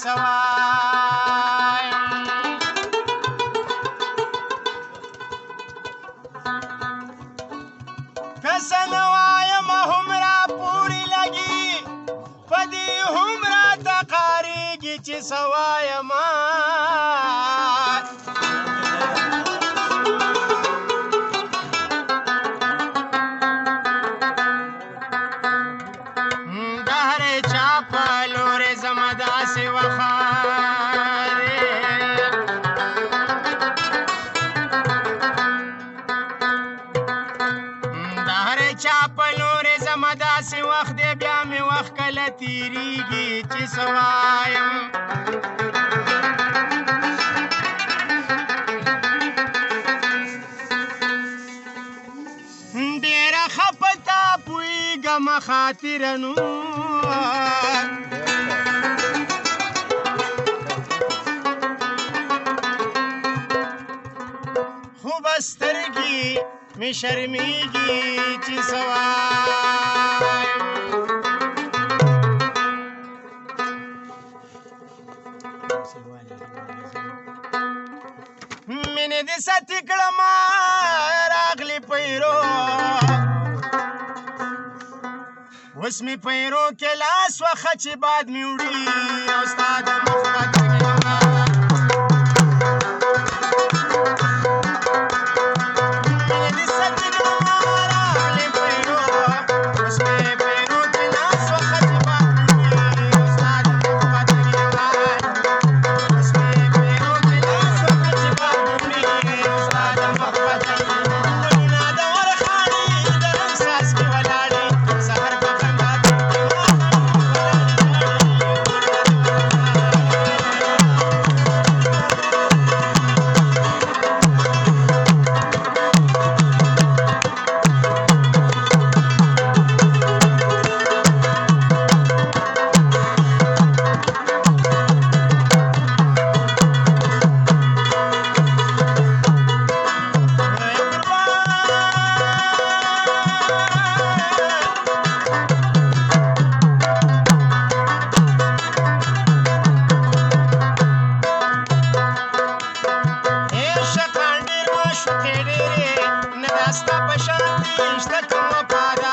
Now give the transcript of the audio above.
سوایم که څه نه وایم هم را پورې لګي په دې هم راته قارېږي چې څه وایم د هر چا په لورې زما داسې وخت د هر چا په لورې زما داسې وخت دی بیا مې وخت کله تېرېږي چې څه وایم ډېره ښه په تا پوهېږم خاطره نور خو به سترګې مې شرمېږي چې څه وایم مینې دې ساتې کړمه راغلې پیرو اوس مې پیرو کې لاس وخه چې باد مې وړي او ستا د محبت Stop a shot,